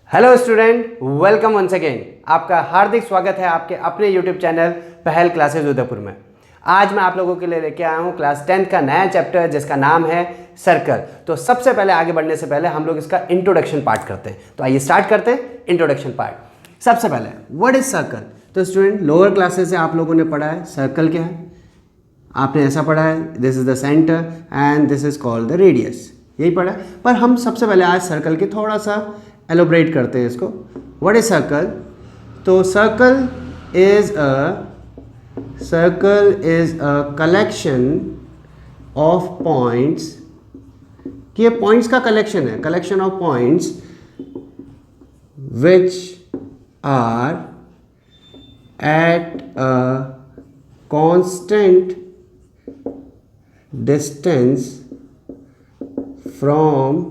Hello student, welcome once again. आपका हार्दिक स्वागत है आपके अपने YouTube channel Pahal classes Udaipur में। आज मैं आप लोगों के लिए लेके आया हूँ क्लास 10 का नया चैप्टर जिसका नाम है सर्कल। तो सबसे पहले आगे बढ़ने से पहले हम लोग इसका इंट्रोडक्शन पार्ट करते हैं। तो आइए स्टार्ट करते हैं इंट्रोडक्शन पार्ट। सबसे पहले व्हाट इज सर्कल। तो स्टूडेंट लोअर क्लासेस से आप लोगों ने पढ़ा है सर्कल क्या है। आपने ऐसा पढ़ा है, this is the centre and this is called the radius, यही पढ़ा है। पर हम सबसे पहले आज सर्कल के थोड़ा सा एलोबरेट करते हैं इसको। What is circle. तो circle is a collection of points, कि ये पॉइंट्स का कलेक्शन है, collection of points which are at a constant distance from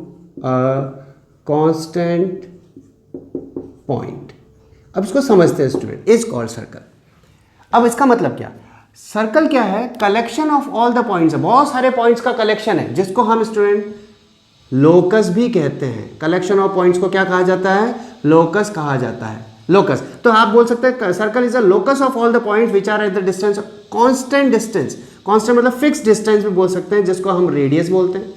a constant point. अब इसको समझते हैं स्टूडेंट, इज कॉल्ड सर्कल। अब इसका मतलब क्या, सर्कल क्या है, collection of all the points है, बहुत सारे पॉइंट्स का कलेक्शन है जिसको हम स्टूडेंट लोकस भी कहते हैं। कलेक्शन ऑफ पॉइंट्स को क्या कहा जाता है, लोकस कहा जाता है, लोकस। तो आप बोल सकते हैं circle is a locus of all the points which are at the distance constant distance. Constant मतलब फिक्स डिस्टेंस भी बोल सकते हैं, जिसको हम रेडियस बोलते हैं।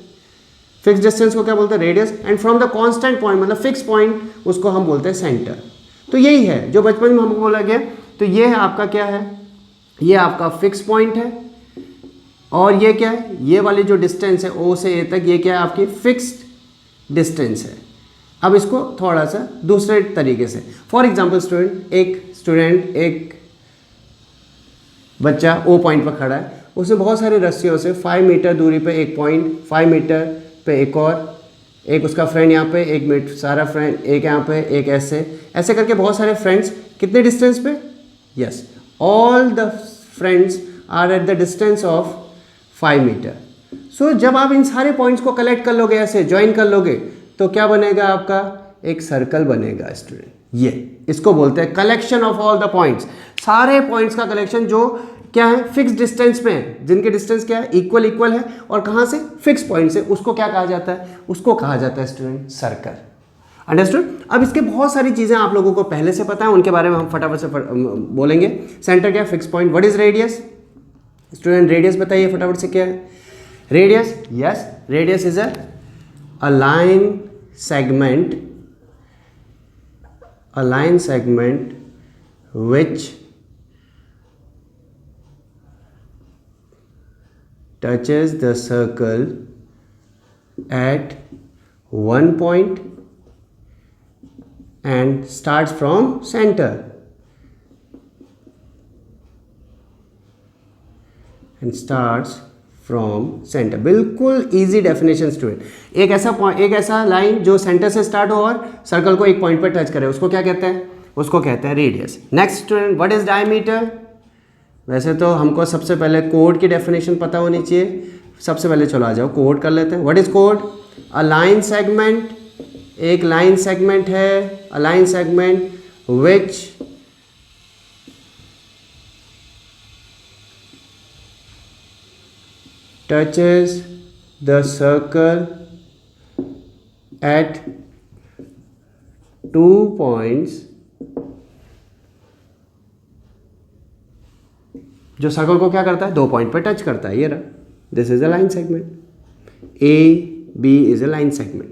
फिक्स डिस्टेंस को क्या बोलते हैं, radius. And from the constant point मतलब फिक्स पॉइंट, उसको हम बोलते हैं सेंटर। तो यही है जो बचपन में हमको बोला गया। तो ये है आपका क्या है, ये आपका फिक्स पॉइंट है। और ये क्या है, ये वाली जो डिस्टेंस है ओ से ए तक, ये क्या है आपकी फिक्स्ड डिस्टेंस है। अब इसको थोड़ा सा दूसरे तरीके से, फॉर एग्जाम्पल स्टूडेंट एक बच्चा ओ पॉइंट पर खड़ा है, उसे बहुत सारी रस्सियों से 5 मीटर दूरी पे एक पॉइंट, 5 मीटर पे एक और, एक उसका फ्रेंड यहाँ पे, एक मीटर सारा फ्रेंड, एक यहाँ पे, एक ऐसे करके बहुत सारे फ्रेंड्स कितने डिस्टेंस पे, yes, all the friends are at the distance of 5 metre. So जब आप इन सारे पॉइंट्स को कलेक्ट कर लोगे, ऐसे ज्वाइन कर लोगे, तो क्या बनेगा आपका, एक सर्कल बनेगा स्टूडेंट। ये इसको बोलते हैं collection of all the points, सारे पॉइंट्स का कलेक्शन जो क्या है फिक्स डिस्टेंस में है, जिनके डिस्टेंस क्या है, इक्वल है, और कहाँ से, फिक्स पॉइंट से, उसको क्या कहा जाता है, उसको कहा जाता है स्टूडेंट सर्कल। अंडरस्टूड। अब इसके बहुत सारी चीज़ें आप लोगों को पहले से पता है, उनके बारे में हम फटाफट से बोलेंगे। सेंटर क्या है, fix point. What is radius student, radius बताइए फटाफट से क्या है radius. Yes, radius is a line segment which touches the circle at one point and starts from center बिल्कुल इजी डेफिनेशन स्टूडेंट। एक ऐसा लाइन जो सेंटर से स्टार्ट हो और सर्कल को एक पॉइंट पर टच करे, उसको क्या कहते हैं, उसको कहते हैं radius. Next student, what is diameter. वैसे तो हमको सबसे पहले कोड की डेफिनेशन पता होनी चाहिए। सबसे पहले चलो आ जाओ कोड कर लेते हैं। What is code, a line segment, एक लाइन सेगमेंट है, अ line segment which touches the circle at 2 points, जो सर्कल को क्या करता है, 2 पॉइंट पर टच करता है। ये रहा, this is a line segment. A B is a line segment,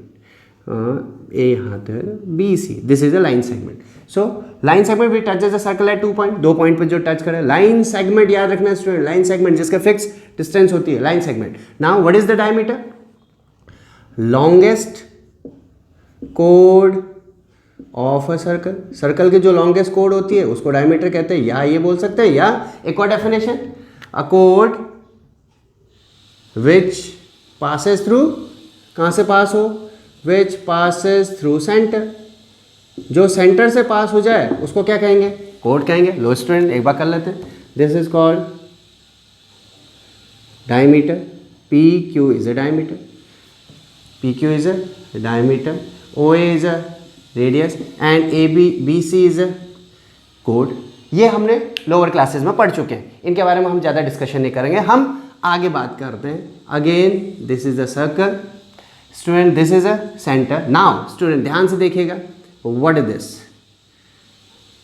A यहाँ तक B C, this is a line segment. So line segment भी touches the circle at 2 point, 2 point पे जो टच करे। लाइन सेगमेंट याद रखना है student, line segment जिसका फिक्स डिस्टेंस होती है, line segment. Now what is the diameter, longest कोड ऑफ अ सर्कल। सर्कल की जो लॉन्गेस्ट कोड होती है उसको डायमीटर कहते हैं, या ये बोल सकते हैं, या एक और definition, a code which passes through, कहाँ से पास हो, विच पासेस थ्रू सेंटर, जो सेंटर से पास हो जाए उसको क्या कहेंगे, कोड कहेंगे। लो स्टूडेंट एक बार कर लेते हैं, this is called diameter. P Q is a diameter, P Q is a diameter, O A is a radius and A B C is a कोड। ये हमने लोअर क्लासेस में पढ़ चुके हैं, इनके बारे में हम ज़्यादा डिस्कशन नहीं करेंगे, हम आगे बात करते हैं। Again this is the circle student, this is a centre. Now student ध्यान से देखिएगा, व्हाट इज दिस?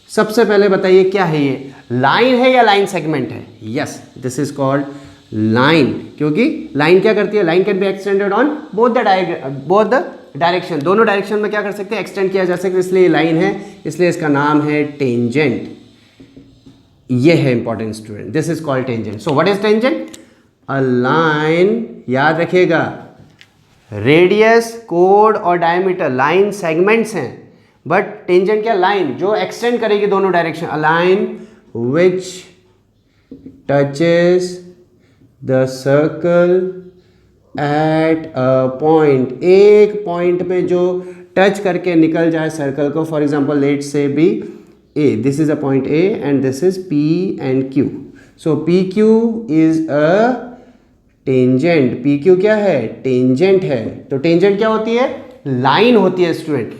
सबसे पहले बताइए क्या है ये, लाइन है या लाइन सेगमेंट है? Yes, this is called line, क्योंकि लाइन क्या करती है, line can be extended on both the direction, दोनों डायरेक्शन में क्या कर सकते हैं, एक्सटेंड किया जा सकता है, इसलिए लाइन है, इसलिए इसका नाम है टेंजेंट। ये है important student, this is called tangent. So what is tangent? A line, याद रखिएगा, रेडियस, कोड और डायमीटर लाइन सेगमेंट्स हैं, बट टेंजेंट क्या, लाइन जो एक्सटेंड करेगी दोनों direction. A line which touches the circle at a point, एक पॉइंट पे जो टच करके निकल जाए सर्कल को, for example let say be A, this is a point A and this is P and Q. So P Q is a tangent, P Q क्या है, tangent है। तो टेंजेंट क्या होती है, लाइन होती है स्टूडेंट।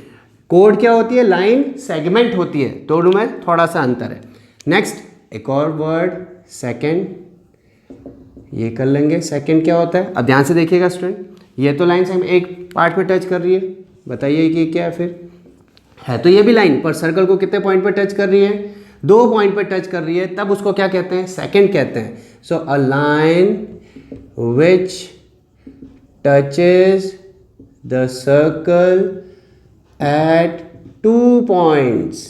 कोड क्या होती है, लाइन सेगमेंट होती है, दोनों में थोड़ा सा अंतर है। नेक्स्ट एक और वर्ड सेकंड, ये कर लेंगे। सेकंड क्या होता है, अब ध्यान से देखिएगा स्टूडेंट, ये तो लाइन सेगमेंट एक पार्ट पे टच कर रही है, बताइए कि क्या है, फिर है तो ये भी लाइन, पर सर्कल को कितने पॉइंट पे टच कर रही है, 2 पॉइंट पे टच कर रही है, तब उसको क्या कहते हैं, सेकंड कहते हैं। So a line which touches the circle at 2 points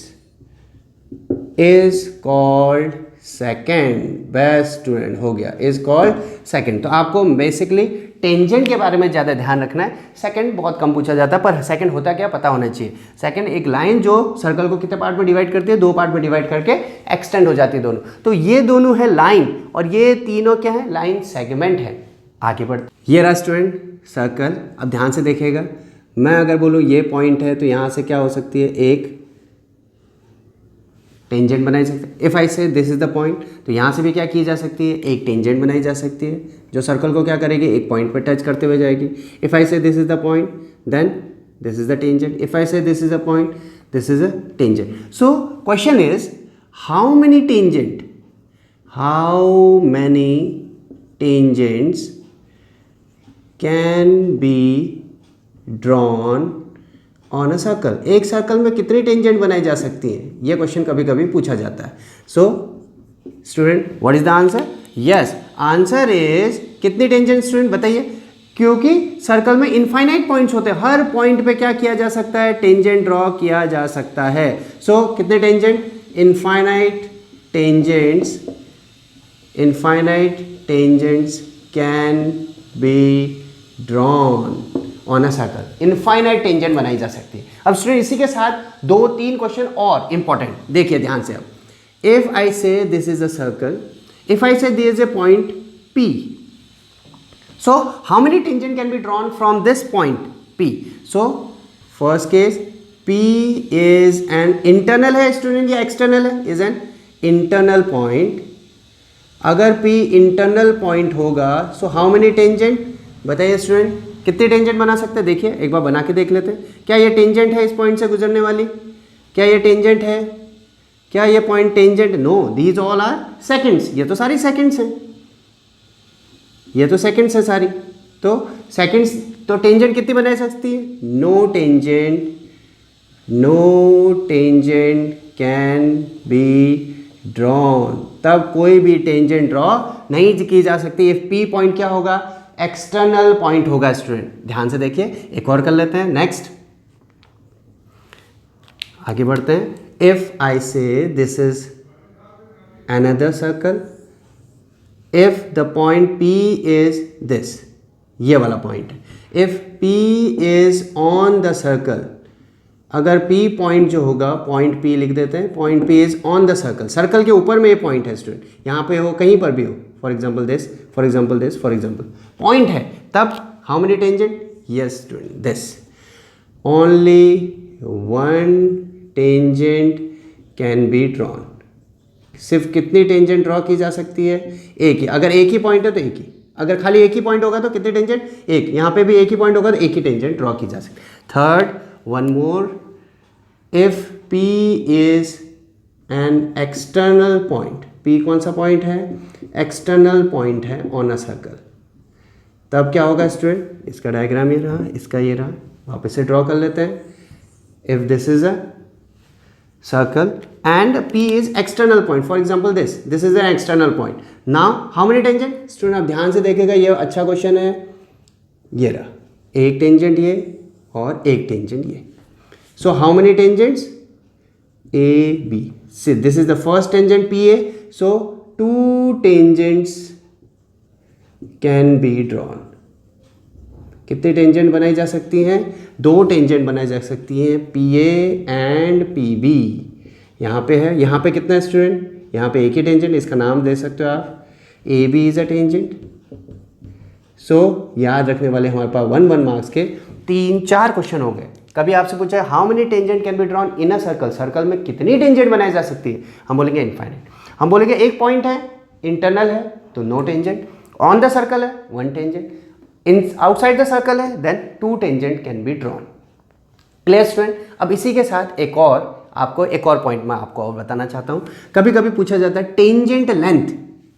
is called second। Best student, हो गया, is called second। तो आपको बेसिकली टेंजेंट के बारे में ज़्यादा ध्यान रखना है, सेकंड बहुत कम पूछा जाता है, पर सेकंड होता क्या पता होना चाहिए। सेकंड एक लाइन जो सर्कल को कितने पार्ट में डिवाइड करती है, 2 पार्ट में डिवाइड करके एक्सटेंड हो जाती है दोनों। तो ये दोनों है लाइन और ये तीनों क्या है, लाइन सेगमेंट है। आगे बढ़ते, ये रहा स्टूडेंट सर्कल। अब ध्यान से देखिएगा, मैं अगर बोलूँ ये पॉइंट है तो यहाँ से क्या हो सकती है, एक टेंजेंट बनाई सकती है। If I say this is the point, तो यहाँ से भी क्या की जा सकती है, एक टेंजेंट बनाई जा सकती है जो सर्कल को क्या करेगी, एक पॉइंट पर टच करते हुए जाएगी। If I say this is the point, then this is the tangent. If I say this is the point, this is a tangent. So question is how many tangent, how many tangents can be drawn on a circle. एक circle में कितनी tangent बनाई जा सकती हैं, ये question कभी कभी पूछा जाता है। So student what is the answer? Yes, answer is कितनी टेंजेंट स्टूडेंट बताइए, क्योंकि सर्कल में इनफाइनाइट पॉइंट्स होते हैं, हर पॉइंट पे क्या किया जा सकता है, टेंजेंट ड्रॉ किया जा सकता है। सो कितने tangent, infinite tangents, infinite tangents can be drawn on a circle. Infinite tangent बनाई जा सकती है। अब स्टूडेंट इसी के साथ 2-3 क्वेश्चन और इंपॉर्टेंट देखिए ध्यान से। अब if I say this is a circle, if I say this is a point P, so how many tangent can be drawn from this point P? So first case P is an internal है student या external है, is an internal point. अगर P internal point होगा so how many tangent बताइए student, कितने tangent बना सकते हैं, देखिए एक बार बना के देख लेते हैं। क्या ये टेंजेंट है इस पॉइंट से गुजरने वाली, क्या ये टेंजेंट है, क्या ये point tangent, no, these all are secants, ये तो सारी सेकंड्स हैं, ये तो सेकंड्स है सारी। तो सेकंड्स, तो टेंजेंट कितनी बना सकती है, no tangent, no tangent can be drawn. तब कोई भी टेंजेंट ड्रॉ नहीं की जा सकती। इफ पी पॉइंट क्या होगा, एक्सटर्नल पॉइंट होगा स्टूडेंट। ध्यान से देखिए, एक और कर लेते हैं। नेक्स्ट आगे बढ़ते हैं। If I say this is another circle, if the point P is this, ये वाला पॉइंट है। If P is on the circle, अगर P पॉइंट जो होगा, पॉइंट P लिख देते हैं, point P is on the circle, circle के ऊपर में ये पॉइंट है स्टूडेंट, यहाँ पे हो, कहीं पर भी हो, for example this, for example this, for example point है, तब how many tangent, yes student this, only one tangent can be drawn. सिर्फ कितनी टेंजेंट ड्रॉ की जा सकती है, एक ही। अगर एक ही पॉइंट है तो एक ही, अगर खाली एक ही पॉइंट होगा तो कितने टेंजेंट, एक। यहाँ पे भी एक ही पॉइंट होगा तो एक ही टेंजेंट ड्रॉ की जा सकती है। Third, one more, if P is an external point, P कौन सा पॉइंट है, एक्सटर्नल पॉइंट है ऑन अ सर्कल, तब क्या होगा स्टूडेंट, इसका डायग्राम ये रहा, इसका ये रहा, वापस से ड्रॉ कर लेते हैं। if this is a circle and P is external point, for example this is an external point. Now how many tangent? Student आप ध्यान से देखेगा, ये अच्छा क्वेश्चन है. ये रहा एक टेंजेंट ये और एक टेंजेंट ये. So how many tangents? A, B. See, this is the first tangent PA. So 2 tangents can be drawn. कितनी टेंजेंट बनाई जा सकती हैं? 2 टेंजेंट बनाई जा सकती हैं, PA एंड PB. यहाँ पे है, यहाँ पे कितना है स्टूडेंट? यहाँ पे एक ही टेंजेंट, इसका नाम दे सकते हो आप, AB इज अ टेंजेंट. सो याद रखने वाले हमारे पास 1 मार्क्स के 3-4 क्वेश्चन हो गए. कभी आपसे पूछा है how many tangent can be drawn in a circle, circle में कितनी टेंजेंट बनाई जा सकती है? हम बोलेंगे इनफाइनाइट. हम बोलेंगे एक पॉइंट है, इंटरनल है तो no tangent, on the circle है 1 tangent, in outside the circle है then 2 tangent can be drawn. Clear student? अब इसी के साथ एक और पॉइंट मैं आपको और बताना चाहता हूँ. कभी कभी पूछा जाता है टेंजेंट लेंथ.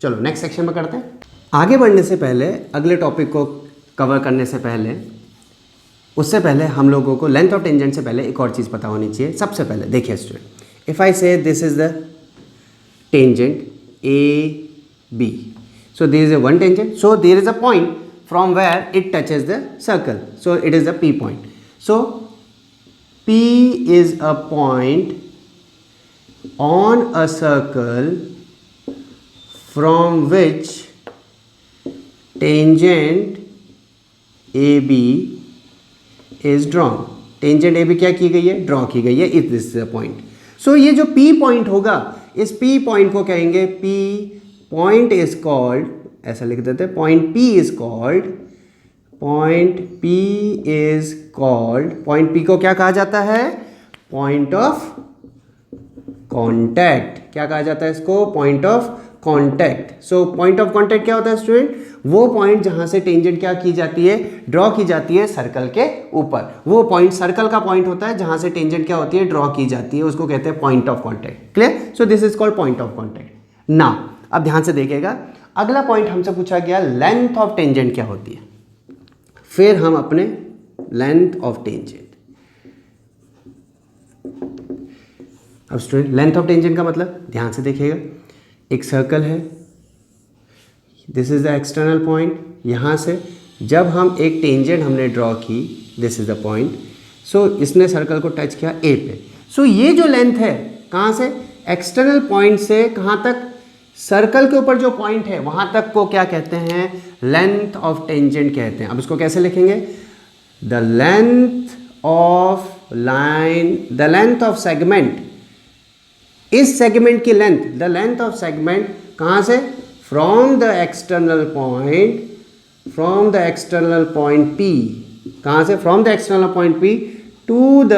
चलो नेक्स्ट सेक्शन में करते हैं. आगे बढ़ने से पहले, अगले टॉपिक को कवर करने से पहले, उससे पहले हम लोगों को लेंथ ऑफ टेंजेंट से पहले एक और चीज़ पता होनी चाहिए. सबसे पहले देखिए student, if I say this is the tangent AB, so there is a 1 tangent, so there is a point from where it touches the circle, so it is the P point. So P is a point on a circle from which tangent AB is drawn. Tangent AB क्या की गई है? Draw की गई है. If this is a point, so ये जो P point होगा, इस P पॉइंट को कहेंगे P पॉइंट इज कॉल्ड, ऐसा लिख देते हैं, point P is called, point P को क्या कहा जाता है? Point of contact. क्या कहा जाता है इसको? Point of contact. So point of contact क्या होता है स्टूडेंट? वो पॉइंट जहां से टेंजेंट क्या की जाती है? ड्रॉ की जाती है सर्कल के ऊपर. वो पॉइंट सर्कल का पॉइंट होता है जहां से टेंजेंट क्या होती है? ड्रॉ की जाती है. उसको कहते हैं point of contact. Clear? So this is called point of contact. Now अब ध्यान से देखिएगा, अगला पॉइंट हमसे पूछा गया लेंथ ऑफ टेंजेंट क्या होती है. फिर हम अपने लेंथ ऑफ टेंजेंट. अब स्टूडेंट लेंथ ऑफ टेंजेंट का मतलब ध्यान से देखिएगा, एक सर्कल है, this is the external point. यहाँ से जब हम एक टेंजेंट हमने ड्रॉ की, दिस इज द पॉइंट, सो इसने सर्कल को टच किया A पे. सो ये जो लेंथ है कहाँ से? एक्सटर्नल पॉइंट से कहाँ तक? सर्कल के ऊपर जो पॉइंट है वहाँ तक को क्या कहते हैं? लेंथ ऑफ टेंजेंट कहते हैं. अब इसको कैसे लिखेंगे? The length of line, the length of segment, इस सेगमेंट की length, the length of segment कहाँ से? From the external point P. कहाँ से? From the external point P to the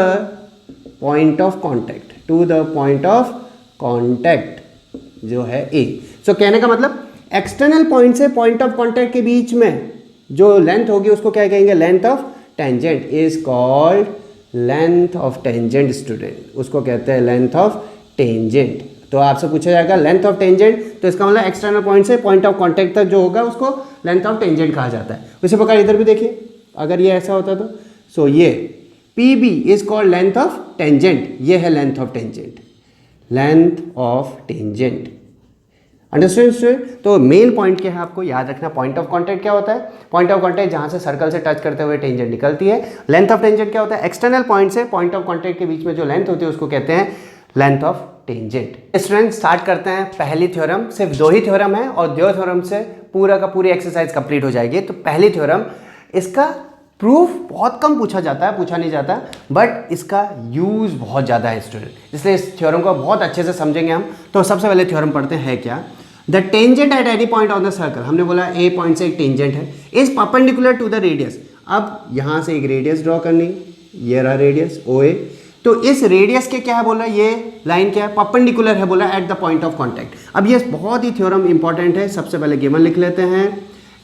point of contact जो है A. सो कहने का मतलब एक्सटर्नल पॉइंट से पॉइंट ऑफ कॉन्टैक्ट के बीच में जो लेंथ होगी उसको क्या कहेंगे? Length of tangent is called length of tangent. Student उसको कहते हैं लेंथ ऑफ टेंजेंट. तो आपसे पूछा जाएगा लेंथ ऑफ टेंजेंट, तो इसका मतलब एक्सटर्नल पॉइंट से पॉइंट ऑफ कांटेक्ट तक जो होगा उसको लेंथ ऑफ टेंजेंट कहा जाता है. उसी प्रकार इधर भी देखिए, अगर ये ऐसा होता तो सो ये PB is called length of tangent. ये है length of tangent, length of tangent. Understand student? तो मेन पॉइंट क्या है आपको याद रखना? पॉइंट ऑफ कांटेक्ट क्या होता है? पॉइंट ऑफ कांटेक्ट जहां से सर्कल से टच करते हुए टेंजेंट निकलती है. लेंथ ऑफ टेंजेंट क्या होता है? एक्सटर्नल पॉइंट से पॉइंट ऑफ कांटेक्ट के बीच में जो लेंथ होती है उसको कहते हैं length of tangent. Student start करते हैं पहली थ्योरम. सिर्फ 2 ही थ्योरम है और 2 थ्योरम से पूरा का पूरी एक्सरसाइज कंप्लीट हो जाएगी. तो पहली थ्योरम, इसका प्रूफ बहुत कम पूछा जाता है, पूछा नहीं जाता, बट इसका यूज बहुत ज़्यादा है स्टूडेंट, इसलिए इस थ्योरम को बहुत अच्छे से समझेंगे हम. तो सबसे पहले थ्योरम पढ़ते हैं क्या? The tangent at any point on the circle, हमने बोला A पॉइंट से एक टेंजेंट है, is perpendicular to the radius. अब यहाँ से एक रेडियस ड्रॉ करनी, ये रहा रेडियस OA. तो इस रेडियस के क्या है बोला? ये लाइन क्या है? परपेंडिकुलर है बोला at the point of contact. अब ये बहुत ही थ्योरम इंपॉर्टेंट है. सबसे पहले गिवन लिख लेते हैं.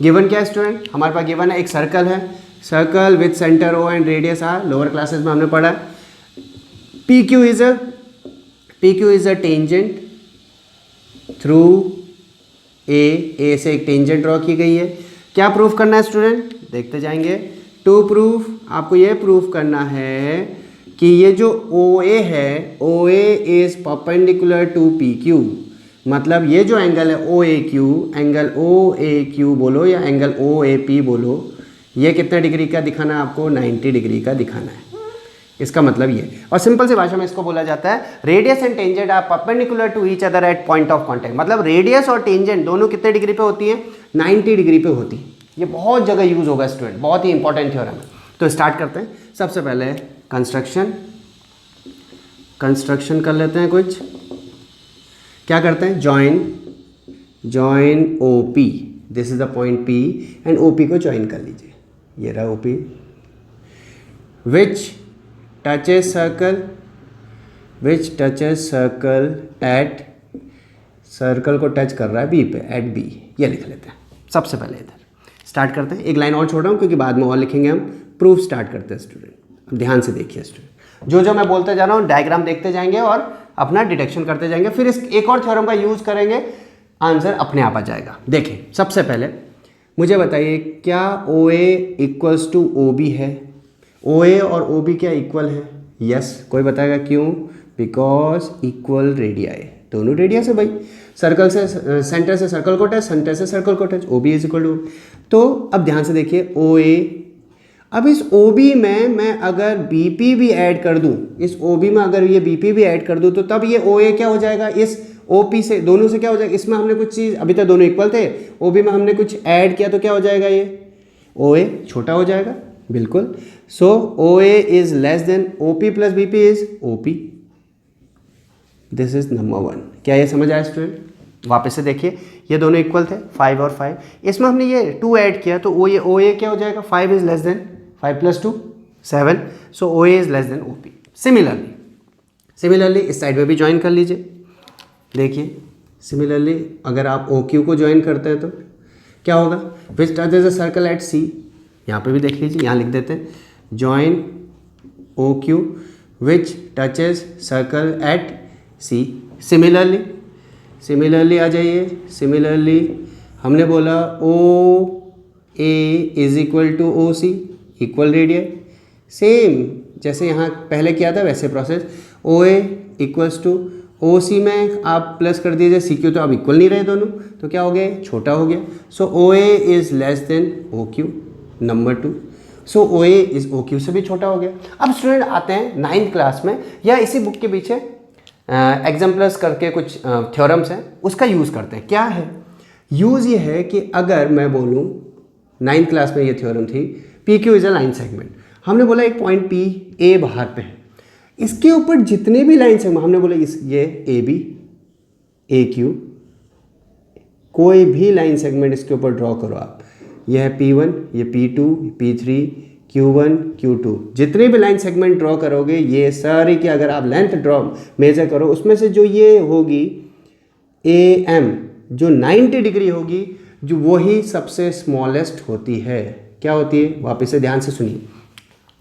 गिवन क्या है स्टूडेंट? हमारे पास गिवन है एक सर्कल है, circle with centre O and radius R. Lower classes में हमने पढ़ा. PQ is a tangent through A से एक टेंजेंट ड्रॉ की गई है. क्या प्रूफ करना है स्टूडेंट? देखते जाएंगे. टू प्रूफ, आपको ये प्रूफ करना है कि ये जो OA है, OA is perpendicular to PQ, मतलब ये जो एंगल है OAQ, एंगल OAQ बोलो या एंगल OAP बोलो, ये कितने डिग्री का दिखाना है आपको? 90 डिग्री का दिखाना है। इसका मतलब ये, और सिंपल सी भाषा में इसको बोला जाता है radius and tangent are perpendicular to each other at point of contact. मतलब रेडियस और टेंजेंट दोनों कितने डिग्री पे होती है? 90 डिग्री पे होती है। ये बहुत जगह यूज होगा स्टूडेंट, बहुत ही इंपॉर्टेंट थ्योरम है। तो स्टार्ट करते हैं। सबसे पहले कंस्ट्रक्शन कर लेते हैं कुछ। क्या करते हैं? Join OP, this is the point P and OP को ज्वाइन कर लीजिए। ये रहा OP, विच टचेस सर्कल एट, सर्कल को टच कर रहा है B पे, एट B। ये लिख लेते हैं सबसे पहले। इधर स्टार्ट करते हैं। एक लाइन और छोड़ रहा हूँ क्योंकि बाद में और लिखेंगे हम। प्रूफ स्टार्ट करते हैं स्टूडेंट। अब ध्यान से देखिए स्टूडेंट, जो मैं बोलते जा रहा हूँ डायग्राम देखते जाएंगे और अपना डिटेक्शन करते जाएंगे, फिर इस एक और थ्योरम का यूज करेंगे, आंसर अपने आप आ जाएगा। देखिए सबसे पहले मुझे बताइए, क्या OA इक्वल्स टू OB है? OA और OB क्या इक्वल है? यस। कोई बताएगा क्यों? बिकॉज इक्वल रेडियाई, दोनों रेडियस है भाई। सर्कल से सेंटर से सर्कल को टच, सेंटर से सर्कल को touch, OB is equal to. तो अब ध्यान से देखिए OA, अब इस OB में मैं अगर BP भी ऐड कर दूं, इस OB में अगर ये BP भी ऐड कर दूं, तो तब ये OA क्या हो जाएगा? इस OP से, दोनों से क्या हो जाएगा? इसमें हमने कुछ चीज़, अभी तक दोनों इक्वल थे, OB में हमने कुछ ऐड किया तो क्या हो जाएगा? ये OA छोटा हो जाएगा। बिल्कुल। सो OA is less than OP plus BP is OP। This is number 1। क्या ये समझ आया स्टूडेंट? वापस से देखिए, ये दोनों इक्वल थे 5 और 5, इसमें हमने ये 2 ऐड किया तो ये OA क्या हो जाएगा? 5 is less than 5 plus 2 7, so OA is less than OP। Similarly इस साइड में भी ज्वाइन कर लीजिए। देखिए सिमिलरली अगर आप OQ को ज्वाइन करते हैं तो क्या होगा? विच touches a circle at C, यहाँ पे भी देख लीजिए, यहाँ लिख देते हैं join OQ which touches circle at C। Similarly आ जाइए। सिमिलरली हमने बोला OA is equal to OC, equal radius. Same जैसे यहाँ पहले किया था वैसे process. OA equals to OC में आप प्लस कर दीजिए, CQ तो अब इक्वल नहीं रहे दोनों, तो क्या हो गया? छोटा हो गया। सो OA is less than OQ, number 2। So OA is OQ से भी छोटा हो गया। अब स्टूडेंट आते हैं 9th क्लास में, या इसी बुक के पीछे एग्जाम्पल्स करके कुछ थ्योरम्स हैं, उसका यूज़ करते हैं। क्या है यूज़? ये है कि अगर मैं बोलूँ 9th क्लास में ये थ्योरम थी, PQ is a line segment. हमने बोला एक पॉइंट P A बाहर पे है, इसके ऊपर जितने भी लाइन सेगमेंट, हमने बोला ये AB AQ, कोई भी लाइन सेगमेंट इसके ऊपर ड्रॉ करो आप। यह है P1, ये P2, P3, Q1, Q2, जितने भी लाइन सेगमेंट ड्रॉ करोगे ये सारी की अगर आप लेंथ ड्रॉ मेजर करो, उसमें से जो ये होगी AM जो 90 डिग्री होगी, जो वही सबसे स्मॉलेस्ट होती है। क्या होती है? वापस से ध्यान से सुनिए।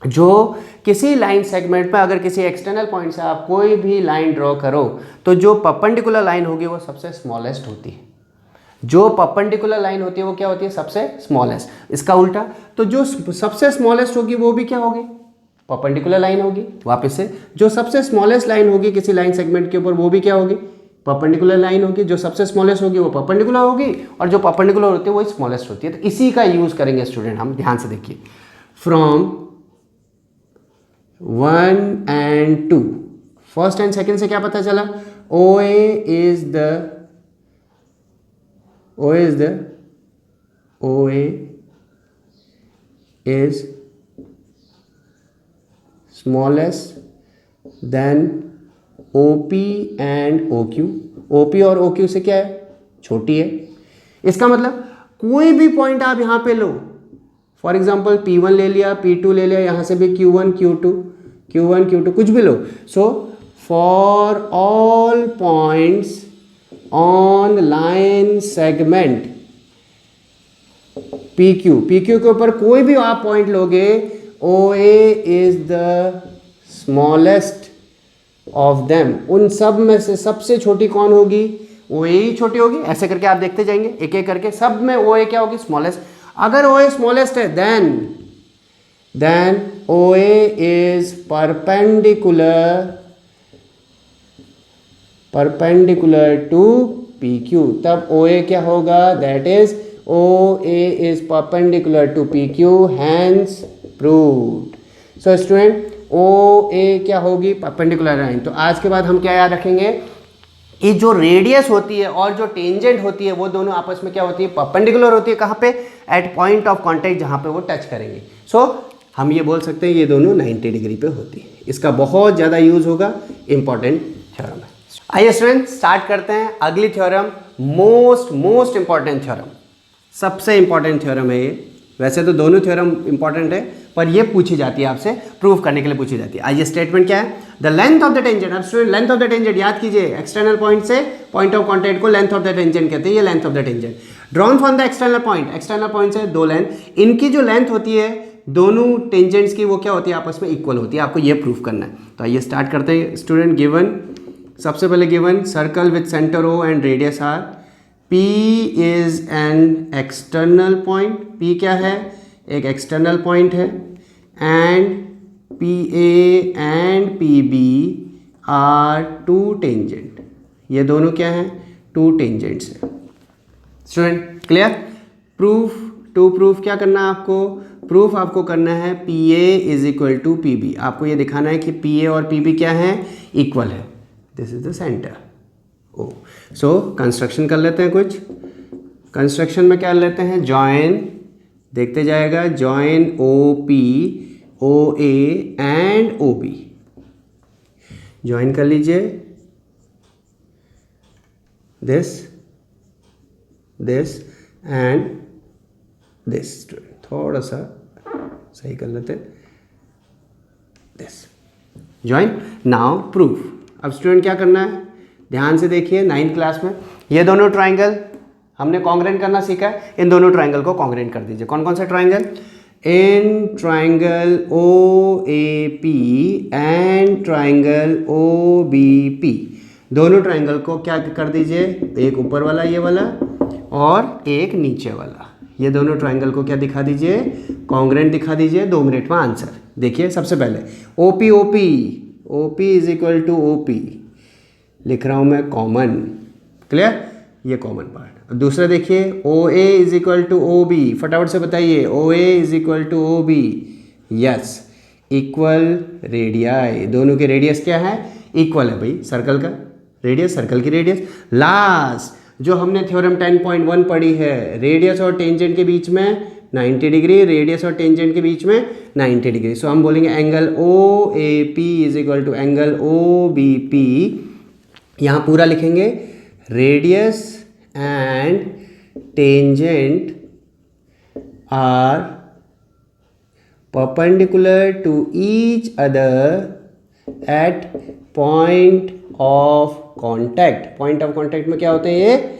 जो किसी लाइन सेगमेंट में अगर किसी एक्सटर्नल पॉइंट से आप कोई भी लाइन ड्रॉ करो, तो जो परपेंडिकुलर लाइन होगी वो सबसे स्मॉलेस्ट होती है। जो परपेंडिकुलर लाइन होती है वो क्या होती है? सबसे स्मॉलेस्ट। इसका उल्टा, तो जो सबसे स्मॉलेस्ट होगी वो भी क्या होगी? परपेंडिकुलर लाइन होगी। वापस से, जो सबसे स्मॉलेस्ट लाइन होगी किसी लाइन सेगमेंट के ऊपर वो भी क्या होगी? परपेंडिकुलर लाइन होगी। जो सबसे स्मॉलेस्ट होगी वो परपेंडिकुलर होगी, और जो परपेंडिकुलर होती है वो स्मॉलेस्ट होती है। तो इसी का यूज करेंगे स्टूडेंट हम। ध्यान से देखिए, from 1 and 2, first and second से क्या पता चला? OA is smallest than OP and OQ। OP और OQ से क्या है? छोटी है। इसका मतलब कोई भी पॉइंट आप यहाँ पे लो, फॉर एग्जाम्पल P1 ले लिया, P2 ले लिया, यहाँ से भी Q1 Q2 कुछ भी लो। So for all points on line segment PQ के ऊपर कोई भी आप पॉइंट लोगे, OA is the smallest of them. उन सब में से सबसे छोटी कौन होगी? OA ही छोटी होगी। ऐसे करके आप देखते जाएंगे एक एक करके, सब में OA क्या होगी? स्मॉलेस्ट। अगर OA स्मॉलेस्ट है then then OA is perpendicular to PQ, तब OA क्या होगा, that is OA is perpendicular to PQ, hence proved. So student OA क्या होगी, perpendicular line. तो आज के बाद हम क्या याद रखेंगे, ये जो रेडियस होती है और जो टेंजेंट होती है वो दोनों आपस में क्या होती है, परपेंडिकुलर होती है. कहाँ पे, एट पॉइंट ऑफ कांटेक्ट, जहाँ पे वो टच करेंगे. सो हम ये बोल सकते हैं ये दोनों 90 डिग्री पे होती है. इसका बहुत ज़्यादा यूज होगा, इंपॉर्टेंट थ्योरम है. आइए स्टूडेंट स्टार्ट करते हैं अगली थ्योरम, मोस्ट इंपॉर्टेंट थ्योरम, सबसे इंपॉर्टेंट थ्योरम है ये. वैसे तो दोनों थ्योरम इंपॉर्टेंट है पर ये पूछी जाती है आपसे, प्रूव करने के लिए पूछी जाती है. आइए स्टेटमेंट क्या है, the length of the tangent. अब student length of the tangent याद कीजिए, एक्सटर्नल पॉइंट से पॉइंट ऑफ कांटेक्ट को लेंथ ऑफ द टेंजेंट कहते हैं. ये length of the tangent drawn from the external point, external point से दो लेंथ, इनकी जो लेंथ होती है दोनों टेंजेंट्स की वो क्या होती है, आपस में इक्वल होती है. आपको ये प्रूफ करना है. तो आइए स्टार्ट करते हैं स्टूडेंट. गिवन, सबसे पहले given circle with centre O and radius R. P is an external point, P क्या है, एक एक्सटर्नल पॉइंट है, and PA and PB are two tangent. ये दोनों क्या हैं, टू टेंजेंट्स हैं. Student clear. प्रूफ क्या करना है आपको, प्रूफ आपको करना है PA is equal to PB. आपको ये दिखाना है कि PA और PB क्या है, इक्वल है. This is the centre O. So construction कर लेते हैं. कुछ कंस्ट्रक्शन में क्या लेते हैं, जॉइन, देखते जाएगा, join OP OA and OB. Join कर लीजिए दिस एंड दिस. थोड़ा सा सही कर लेते, दिस ज्वाइन. Now proof. अब स्टूडेंट क्या करना है, ध्यान से देखिए. 9th क्लास में ये दोनों ट्राइंगल हमने कॉन्ग्रेंट करना सीखा है. इन दोनों ट्राइंगल को कॉन्ग्रेंट कर दीजिए. कौन कौन से triangle, in triangle OAP and triangle OBP, दोनों ट्राइंगल को क्या कर दीजिए, एक ऊपर वाला ये वाला और एक नीचे वाला, ये दोनों ट्राइंगल को क्या दिखा दीजिए, कॉन्ग्रेंट दिखा दीजिए. 2 मिनट में आंसर. देखिए सबसे पहले OP is equal to OP लिख रहा हूँ मैं कॉमन. क्लियर, ये कॉमन पार्ट. दूसरा देखिए OA is equal to OB. फटाफट से बताइए, OA is equal to OB. Yes, equal radii, दोनों के रेडियस क्या है, इक्वल है भाई. सर्कल का रेडियस, सर्कल की रेडियस. लास्ट जो हमने थ्योरम 10.1 पढ़ी है, रेडियस और टेंजेंट के बीच में 90 डिग्री, रेडियस और टेंजेंट के बीच में 90 डिग्री. सो हम बोलेंगे angle OAP is equal to angle OBP. यहाँ पूरा लिखेंगे, radius and tangent are perpendicular to each other at point of contact. point of contact में क्या होते हैं, ये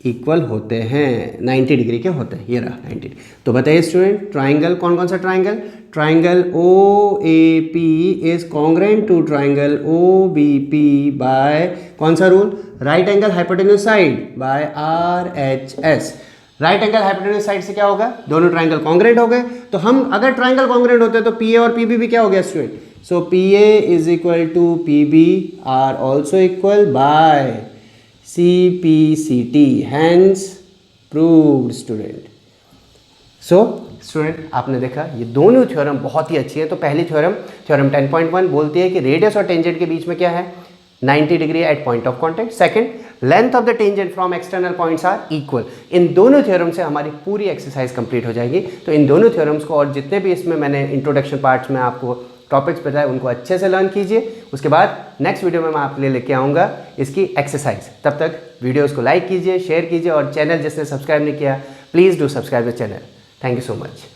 इक्वल होते हैं, 90 डिग्री के होते हैं. ये रहा 90. तो बताइए स्टूडेंट, ट्राइंगल कौन कौन सा triangle, triangle OAP is congruent to triangle OBP by कौन सा rule, right angle hypotenuse side by RHS. Right angle hypotenuse side से क्या होगा, दोनों ट्राइंगल कॉन्ग्रेंट हो गए. तो हम अगर ट्राइंगल कॉन्ग्रेंट होते तो PA और PB भी क्या हो गया student. So PA is equal to PB are also equal by CPCT, hence proved student. So student आपने देखा ये दोनों थ्योरम बहुत ही अच्छी है. तो पहली थ्योरम 10.1 बोलती है कि रेडियस और टेंजेंट के बीच में क्या है, 90 degree at point of contact. Second, length of the tangent from external points are equal. इन दोनों थ्योरम से हमारी पूरी एक्सरसाइज कंप्लीट हो जाएगी. तो इन दोनों थ्योरम्स को और जितने भी इसमें मैंने इंट्रोडक्शन पार्ट्स में आपको टॉपिक्स बताए उनको अच्छे से लर्न कीजिए. उसके बाद नेक्स्ट वीडियो में मैं आपके लिए लेके आऊँगा इसकी एक्सरसाइज. तब तक वीडियोज़ को लाइक कीजिए, शेयर कीजिए और चैनल जिसने सब्सक्राइब नहीं किया please do subscribe the channel. Thank you so much.